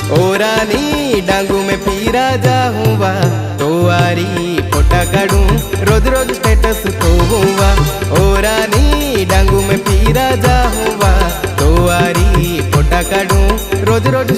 ओ रानी डांगू में पीरा जाऊँगा, तो आरी फोटा काढूं रोज रोज स्टेटस खोऊँगा। ओ रानी डांगू में पीरा जाऊँगा, तो आरी फोटा काढूं रोज रोज